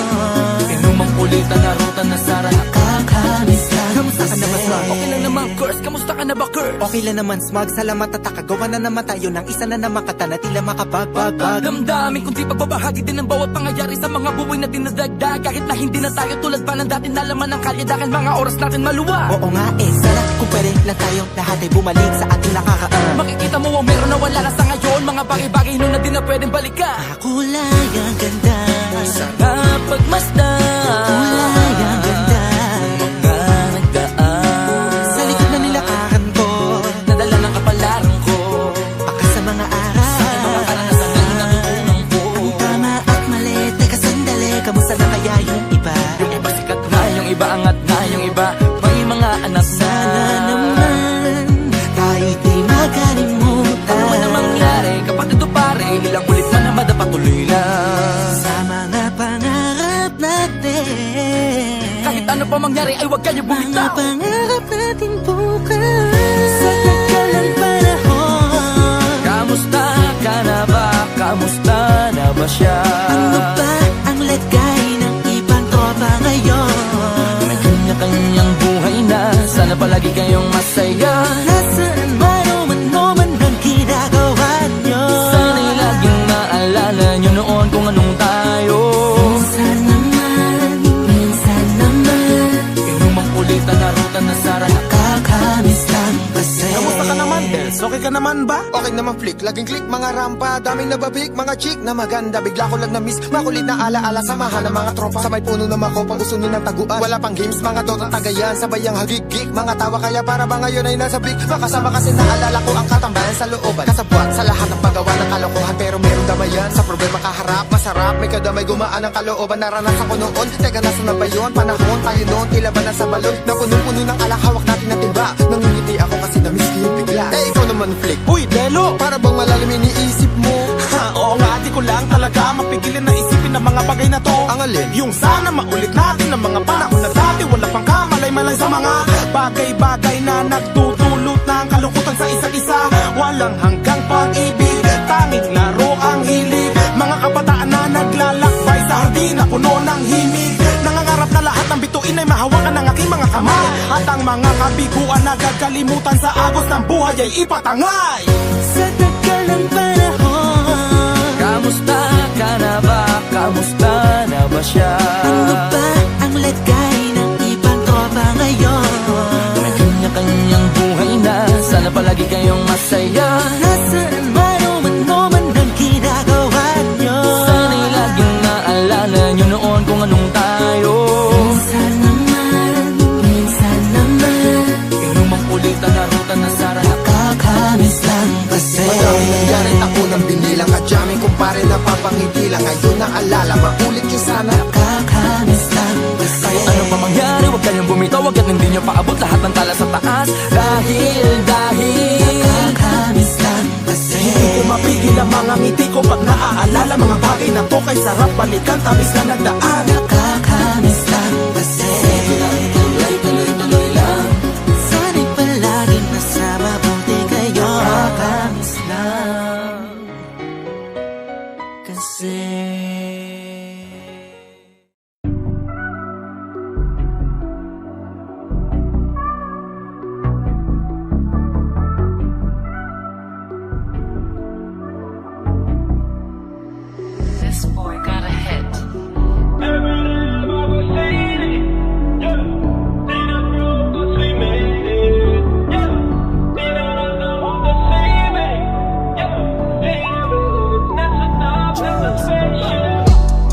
[SPEAKER 10] Inumang kulitan na ruta na sara.
[SPEAKER 2] Nakakamiss lang
[SPEAKER 5] Kamusta ka na ba, Swag?
[SPEAKER 10] Okay lang naman, Curse. Kamusta ka na ba, Curse?
[SPEAKER 5] Okay lang naman, Smug. Salamat at takagawa na naman tayo ng isa na namakata na tila makabagbag.
[SPEAKER 10] Damdamin kundi pagbabahagi din ng bawat pangyayari sa mga buhay na dinadagdag. Kahit na hindi na tayo tulad pa ng dati, nalaman ng kalye dahil mga oras natin maluwa.
[SPEAKER 5] Oo nga sana kung pwede lang tayong lahat ay bumalik sa ating nakakaan.
[SPEAKER 10] Makikita mo ang meron na wala na sa ngayon. Mga bagay-bagay nun na di na pwedeng balikan.
[SPEAKER 2] Kulay ang ganda,
[SPEAKER 10] Sana pagmasdan,
[SPEAKER 2] kulay ang ganda.
[SPEAKER 10] mga nagdaan
[SPEAKER 5] Sa likod na nilakaran ko,
[SPEAKER 10] nadala ng kapalaran ko.
[SPEAKER 5] baka sa mga araw,
[SPEAKER 10] Mga karanasan na natutunan ko.
[SPEAKER 5] ang tama at mali. Teka sandali, kamusta na kaya yung iba?
[SPEAKER 10] Yung iba sikat na, yung iba angat na, yung iba may mga anak na.
[SPEAKER 2] Sana naman tayo di makalimutan.
[SPEAKER 10] Ano man ang mangyari, kapag ito pare, ilang ulit man na madapatuloy lang.
[SPEAKER 2] Sa mga pangarap natin,
[SPEAKER 10] Kahit ano pa mangyari ay huwag kayo
[SPEAKER 2] mga
[SPEAKER 10] bumitaw.
[SPEAKER 2] pangarap natin bukas. Sa tagal ng panahon,
[SPEAKER 3] ba siya?
[SPEAKER 5] Ano ba ang lagay ng ibang tropa ngayon?
[SPEAKER 3] May kanya-kanyang buhay na, sana palagi kayong masaya.
[SPEAKER 5] Nasaan man o man ang ginagawa nyo?
[SPEAKER 3] Sana'y laging maalala nyo noon kung anong tayo.
[SPEAKER 5] Minsan naman
[SPEAKER 3] Inumang ulitan na ruta na Sara,
[SPEAKER 5] nakakamiss lang kasi.
[SPEAKER 1] Kamusta ka naman, Dels? Okay ka naman ba? Okay naman, Flick. Laging click, mga rampa. Daming nababik, mga chick na maganda. Bigla ko lang na-miss, makulit na alaala. Samahan ng mga tropa. Sa may puno na makopa, usuno ng taguan. Wala pang games, mga dota tagayan. Sabay ang hagigik, mga tawa. Kaya para ba ngayon ay nasa big? Makasama kasi naalala ko ang katambayan sa looban. Kasabwat sa lahat ng paggawa ng kalokohan. Pero meron damayan. Sa problema kaharap, masarap. May kadamay gumaan ang kalooban. Naranasan ko noon. Teka, nasa na ba yun? Panahon tayo noon. Tila ba nasa balon? Na punong-puno ng alak, hawak natin ng timba. Nangingiti ako kasi na-miss ko yung bigla. Eh, ikaw naman, Flick. Uy, Delo! Para bang malalim iniisip mo?
[SPEAKER 11] Ha, oo nga, di ko lang talaga mapigilin na isipin ang mga bagay na to.
[SPEAKER 1] Ang alin?
[SPEAKER 11] Yung sana maulit natin ang mga panahon na dati. Wala pang kamalay-malay sa mga bagay-bagay na nagtutulot ng kalungkutan sa isa't isa. Walang hanggang pag-ibig, tanging laro ang hilig. Mga kabataan na naglalakbay sa hardin na puno ng himig. Nangangarap na lahat ng bituin ay mahawakan ng aking mga kamay. At ang mga kabiguan na gagalimutan sa agos ng buhay ay ipatangay.
[SPEAKER 5] Sa tagal ng panahon,
[SPEAKER 3] kamusta ka na ba? Kamusta na ba siya?
[SPEAKER 5] ano ba ang lagay ng ibang tropa ngayon?
[SPEAKER 3] May kanya-kanyang buhay na, sana palagi kayong masaya.
[SPEAKER 5] Nasaan man o man ang ginagawa nyo?
[SPEAKER 3] Sana'y laging maalala nyo noon kung anong tayo.
[SPEAKER 5] Minsan naman
[SPEAKER 3] Inumang ulitan na ruta na Sara,
[SPEAKER 5] nakakamiss lang kasi.
[SPEAKER 1] Madami nangyari, ako nang binilang. Kadyaming kumpare na papangiti lang. Ngayon naalala, maulit yung sana.
[SPEAKER 5] Nakakamiss lang kasi.
[SPEAKER 3] kahit ano pa mangyari, huwag kayong bumitaw, hanggat hindi nyo paabot lahat ng tala sa taas. Dahil
[SPEAKER 5] Nakakamiss lang kasi.
[SPEAKER 11] Hindi ko mapigil ang mga ngiti ko pag naaalala mga bagay na to. Kay sarap balikan, tamis na nagdaan.
[SPEAKER 5] Nakakamiss lang kasi.
[SPEAKER 3] tuloy lang.
[SPEAKER 5] Sana'y palaging nasa mabuti kayo. Nakakamiss lang kasi.
[SPEAKER 6] This boy got a hit.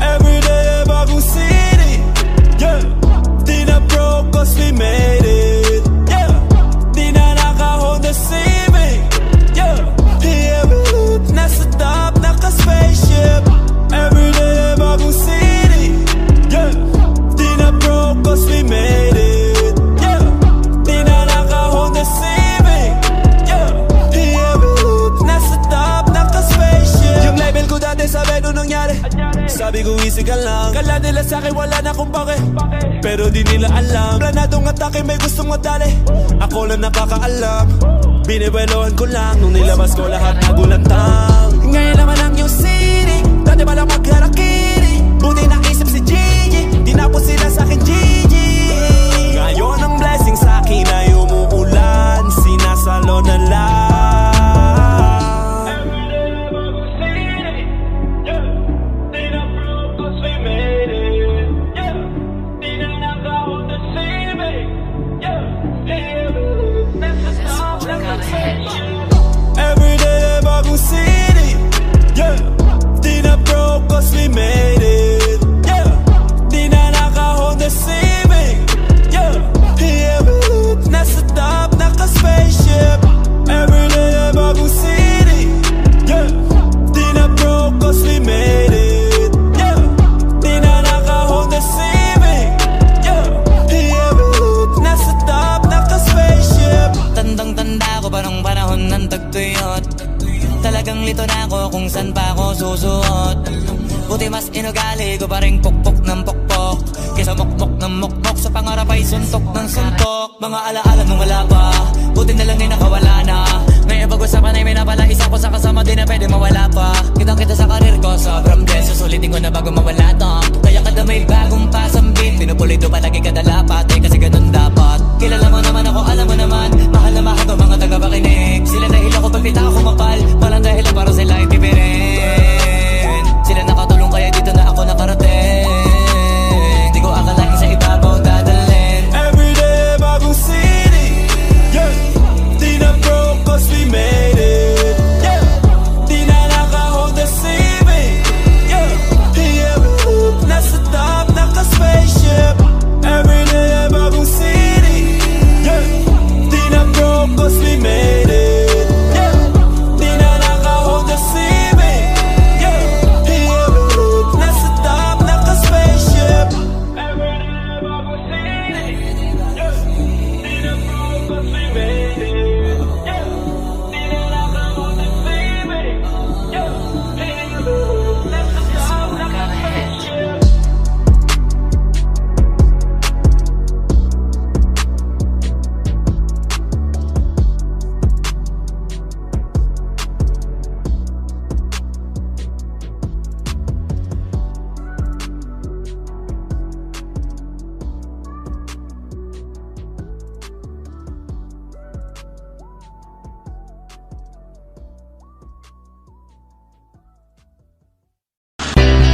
[SPEAKER 11] Everyday bagong city, yeah. Di na broke cause we made it, yeah. Di na naka-Honda Civic, yeah. Yeah, we lit, nasa top, naka-spaceship. Everyday bagong city, yeah. Di na broke cause we made it, yeah. Di na naka-Honda Civic, yeah. Yeah, we lit, nasa top, naka-spaceship. Yung level ko dati sabi nung nangyari, sabi ko easy ka lang. Kala nila sa'kin wala na kung bakit, pero di nila alam. Planadong atake may gustong madali, ako lang nakakaalam. Binibelohan ko lang nung nilabas ko lahat nagulantang. Ngayon naman ang yung city, dati ba lang magharakiri. Buti naisip si Gigi, tinapos sila sa'kin Gigi. Ngayon ang blessing sa'kin ay umuulan, sinasalo na lang. Everyday bagong city, yeah. Di na broke cause we made it, yeah. Di na naka-Honda Civic, yeah. Yeah, we lit, nasa top, naka-spaceship. Everyday bagong city, yeah. Di na broke cause we made it, yeah. Di na naka-Honda Civic, yeah. Yeah, we lit, nasa top, naka-spaceship.
[SPEAKER 5] Tandang-tanda ko pa nung panahon ng tagtuyot. Talagang lito na ako kung saan pa ako susuot. Buti mas inugali ko pa rin pukpok ng pukpok kesa mukmok ng mukmok. Sa pangarap ay suntok ng suntok. Mga alaala nung wala pa, buti na lang ay nakawala na. Ngayon napag-usapan ay may napala isa ko sa kasama di na pwede mawala pa. Kitang kita sa karir ko, sobrang blessed. Susulitin ko na bago mawala to. Kaya kada may bagong pasambit, pinupulido palagi kada lapat. Kasi ganun dapat. Kilala mo naman ako, alam mo naman. Mahal na mahal ko mga taga-pakinig. Sila dahil ako pag pita ako mapal. Walang dahil para sila ay diferent. Sila nakatulong kaya dito na ako nakarating. Di ko akalain sa ibabaw dadalhin.
[SPEAKER 11] Everyday bagong city, yeah. Di na broke cause we made it, yeah. Di na naka-Honda Civic, yeah. Yeah, nasa top, naka-spaceship. Everyday bagong city, yeah. Di na broke cause we made it, yeah. Di na naka-Honda Civic, yeah. Yeah, nasa top, naka-spaceship. Everyday bagong city, yeah. Di na broke cause we made it, yeah. Di na naka-Honda Civic, yeah. Yeah, nasa top, naka-spaceship.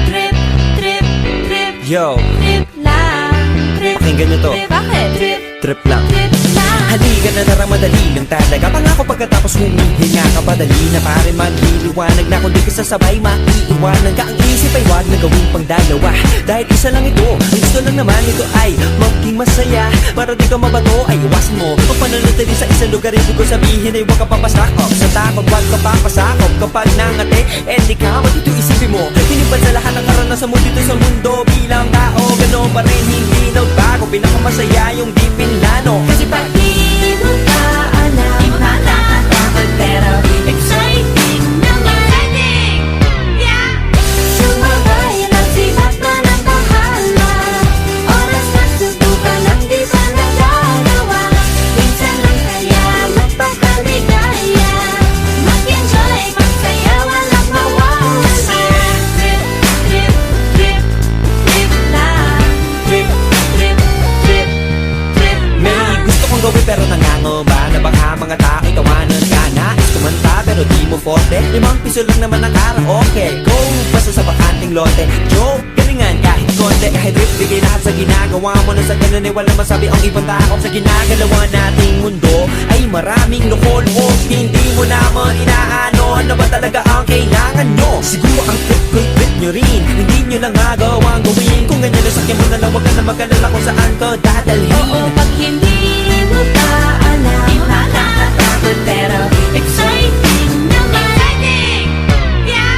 [SPEAKER 9] Trip, trip, trip,
[SPEAKER 5] Yo,
[SPEAKER 9] trip lang. Trip,
[SPEAKER 5] pakinggan nyo to.
[SPEAKER 9] trip, bakit? Trip,
[SPEAKER 5] Trip lang.
[SPEAKER 9] trip lang.
[SPEAKER 5] Halika na narang madali lang talaga. Pangako pagkatapos humihinga ka padali na pare magliliwanag na kung di ka sasabay maiiwanan ka. Ang isip ay wag na gawing pang dalawa. Dahil isa lang ito, ang gusto lang naman ito ay maging masaya. Para di ka mabato ay iwasan mo ang pananatili sa isang lugar. Ibig ko sabihin ay huwag ka papasakop sa takot, wag ka papasakop. Kapag nangate, di ka dito isipin mo hinibad sa lahat ng karanasan mo dito sa mundo. Bilang tao, gano'n pa rin hindi nagbago. Pinakamasaya yung di pinlano. Kasi
[SPEAKER 9] Pag di mo ka alam, di mo natatakot, pero exciting na marinig. Yeah! Sumabay lang si Batman ang bahala. Oras na subukan ang di pa nagagawa. Minsan lang kaya magpakaligaya. Mag-enjoy, magsaya, walang mawawala. Trip, trip, trip, trip lang. Trip, trip, trip, trip
[SPEAKER 5] may
[SPEAKER 9] lang.
[SPEAKER 5] gusto kong gawin pero nangangamba na baka mga tao'y tawanan ka. Nais kumanta pero di mo forte. 5 piso lang naman ang karaoke. Go, basta sa bakanting lote. Joke, galingan kahit konti. Kahit rip, bigay lahat sa ginagawa mo. Na sa ganun ay walang masabi ang ibang tao. Sa ginagalawa nating mundo ay maraming loko-loko. Hindi mo naman inaano ano ba talaga ang kailangan nyo. Siguro ang trip ko'y trip nyo rin. Hindi nyo lang magawang gawin. Kung ganyan na sakyan mo na lang, wag ka na mag-alala kung saan ka dadalhin.
[SPEAKER 9] Oo, pag hindi mo ka alam, di mo natatakot, pero exciting na marinig. Yeah!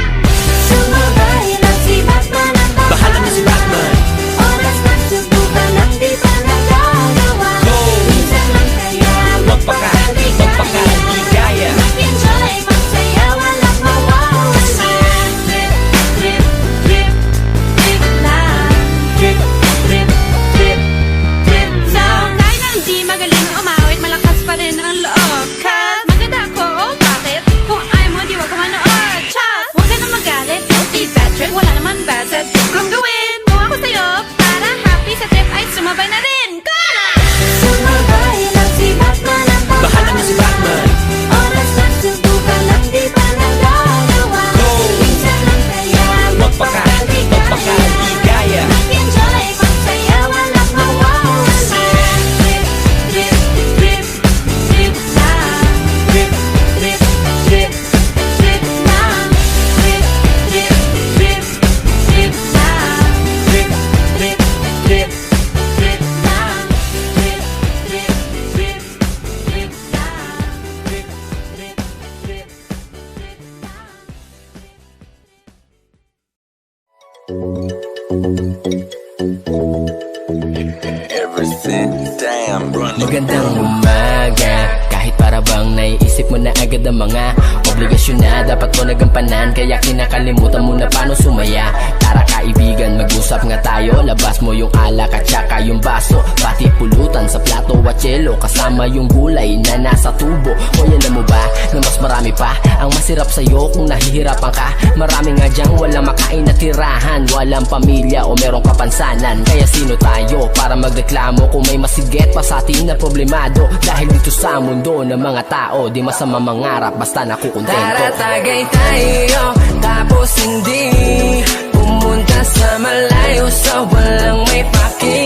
[SPEAKER 9] Sumabay lang si Batman ang
[SPEAKER 5] Bahala na si Batman.
[SPEAKER 9] Oras na subukan ang di pa nagagawa.
[SPEAKER 5] Go!
[SPEAKER 9] Minsan lang kaya
[SPEAKER 5] magpakaligaya.
[SPEAKER 9] Mag-enjoy, magsaya, walang mawawala. Trip, trip, trip, trip lang. Trip, trip, trip, trip lang. Kahit na hindi magaling umawit, malakas pa rin ang loob. Cause maganda ako, oh bakit? Kung ayaw mo, di wag ka manood. Chas, huwag ka na magalit, don't be bad trip. Wala naman bad sa trip kong gawin. Kung ako sa'yo, para happy sa trip ay sumabay na rin. Go na! Sumabay lang si Batman ang
[SPEAKER 5] Bahala na si Batman.
[SPEAKER 9] Oras na subukan ang di pa nagagawa.
[SPEAKER 5] Go!
[SPEAKER 9] Minsan lang kaya
[SPEAKER 5] magpakaligaya.
[SPEAKER 9] Mag-enjoy, magsaya, walang mawawala. Trip, trip, trip, trip lang.
[SPEAKER 5] Trip,
[SPEAKER 9] Trip, trip, trip lang. Trip, trip, trip, trip lang.
[SPEAKER 5] trip,
[SPEAKER 9] Trip, trip, trip lang. Trip, trip, trip, trip lang. Trip, trip, trip, trip lang.
[SPEAKER 10] Magandang umaga. Kahit para bang naiisip mo na agad ang mga obligasyon na dapat mo nagampanan, kaya kinakalimutan mo na paano sumaya. Tara kaibigan, mag-usap nga tayo
[SPEAKER 5] tayo. Labas mo yung alak at saka yung baso, pati pulutan sa plato at yelo, kasama yung gulay na nasa tubo. Hoy, alam mo ba na mas marami pa ang masirap sa'yo kung nahihirapan ka? Marami nga dyang walang makain na tirahan, walang pamilya o merong kapansanan. Kaya sino tayo para magreklamo kung may masigit pa sa atin na problemado? Dahil dito sa mundo ng mga tao, di masama mangarap basta nakukontento.
[SPEAKER 10] Tara tagay tayo, tapos hindi pumunta sa malayo sa walang may paki.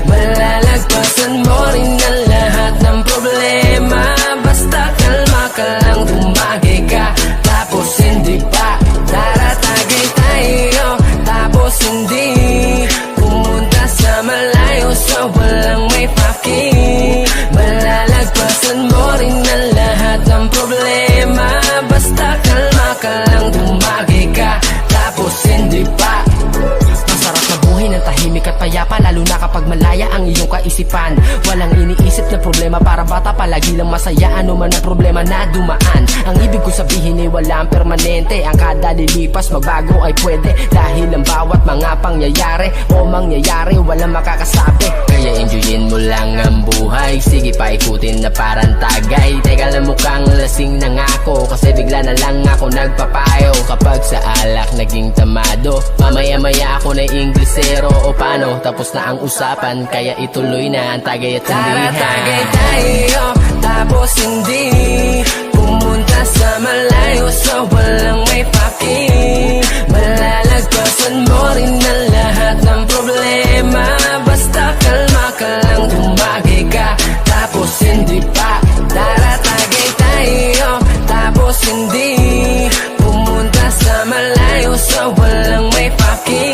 [SPEAKER 10] Malalagpasan mo rin ang lahat ng problema, basta kalma ka lang, tumagay ka, tapos hindi pa. Tara tagay tayo, tapos hindi pumunta sa malayo sa walang may paki. Malalagpasan mo rin ang lahat ng problema, basta kalma ka lang, tumagay ka, tapos hindi pa. Masarap na buhay ng tahimik at payapa, lalo na kapag malaya ang iyong kaisipan. Walang iniisip na problema, para bata palagi lang masaya, ano man ang problema na dumaan. Ang ibig ko sabihin ay walang permanente, ang kada lilipas magbago ay pwede, dahil ang bawat mga pangyayari o mangyayari walang makakasabi. Kaya enjoyin mo lang ang buhay, sige paikutin na parang tagay. Teka lang, mukhang lasing na nga ako, kasi bigla na lang ako nagpapayo. Kapag sa alak naging tamado, mamaya-maya ako na Inglesero o paano, tapos na ang usapan, kaya ituloy na ang tagay at tindihan. Tara tagay tayo, tapos hindi pumunta sa malayo sa walang may paki. Malalagpasan mo rin ang lahat ng problema, basta kalma ka lang, tumagay ka, tapos hindi pa. Tara tagay tayo, tapos hindi pumunta sa malayo sa walang may paki.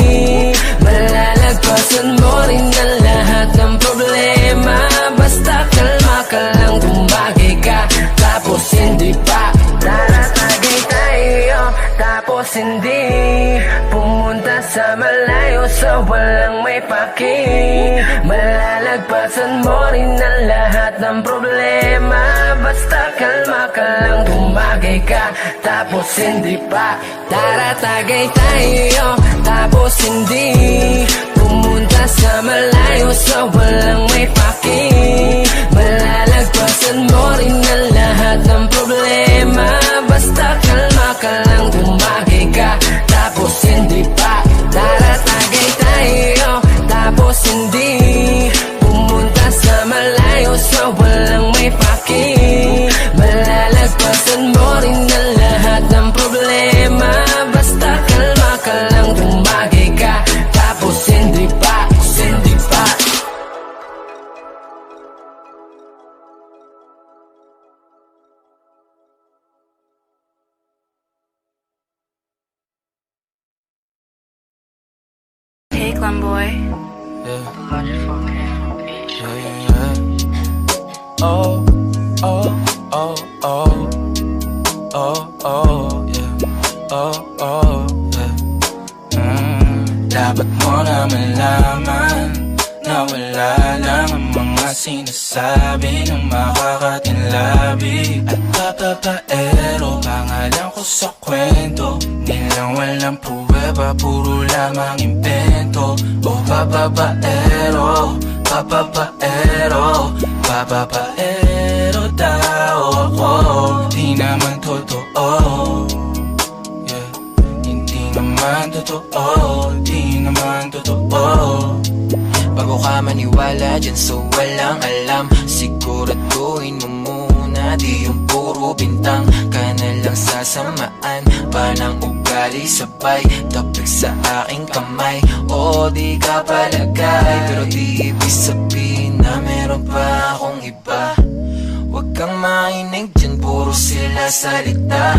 [SPEAKER 10] Malalagpasan mo rin ang lahat ng problema, basta kalma ka lang, tumagay ka, tapos hindi pa. Tara tagay tayo, tapos hindi pumunta sa malayo sa walang may paki. Malalagpasan mo rin ang lahat ng problema, basta kalma ka lang, tumagay ka, tapos hindi pa. Tara tagay tayo, tapos hindi pumunta sa malayo sa walang may paki. Malalagpasan mo rin ang lahat ng problema, basta kalma ka lang, tumagay ka, tapos hindi pa. Tara tagay tayo, tapos hindi pumunta sa malayo sa walang may paki. Malalagpasan mo rin ang lahat ng problema, basta kalma ka lang, tumagay ka, tapos hindi pa, hindi pa.
[SPEAKER 6] Hey, Clem boy.
[SPEAKER 11] Oh, oh, oh, oh, oh, oh, yeah, oh, oh, yeah. Dapat mo na malaman na wala lang ang mga sinasabi ng makakatinlabi at papapaero. Pangalan ko sa kwento, nilang walang pruweba, puro lamang invento. Oh, papapaero, papapaero, papapaero daw ako. Di naman totoo, yeah. Hindi naman totoo, di naman totoo.
[SPEAKER 12] Bago ka maniwala dyan so walang alam, siguraduhin mo muna di yung puro bintang ka na lang sasamaan pa ng ugali sabay tapik sa aking kamay. O di ka palagay, pero di ibig sabihin na meron pa akong iba. Huwag kang mainig dyan, puro sila salita,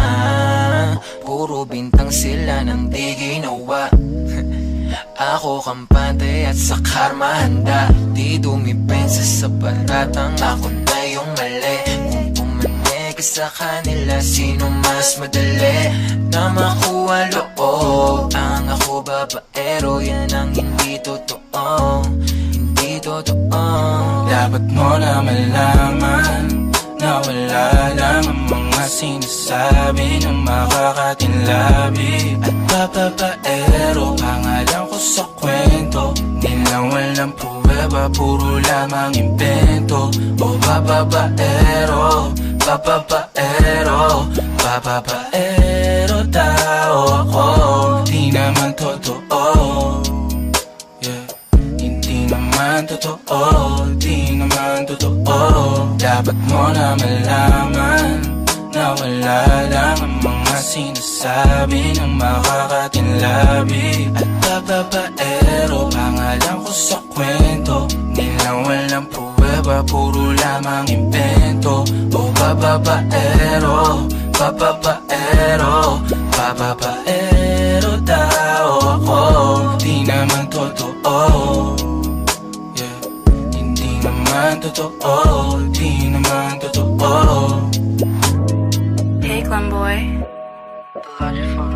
[SPEAKER 12] puro bintang sila nang di ginawa. Ako kampante at sa karma handa, di dumipensa sa paratang ako na yung mali. Kung pumanig ka sa kanila, sino mas madali na makuha loob? Ang ako babaero, yan ang hindi totoo, hindi totoo.
[SPEAKER 11] Dapat mo na malaman na wala lang ang mga sinasabi ng makakatinlabi at papapaero. Pangalan ko sa kwento,
[SPEAKER 12] pruweba, puro lamang imbento. O bababaero, bababaero, bababaero tao ako. Di naman totoo, yeah. Hindi naman totoo, di naman totoo. Dapat mo na malaman na wala lang ang mga sinasabi ng makakatinlabi. At bababaero, pangalan ko sa kwento. Nilang walang pruweba, puro lamang imbento. O bababaero, bababaero, bababaero tao ako. Di naman totoo, yeah. Hindi naman totoo, di naman totoo.
[SPEAKER 6] Hey, Glenn boy. The Logic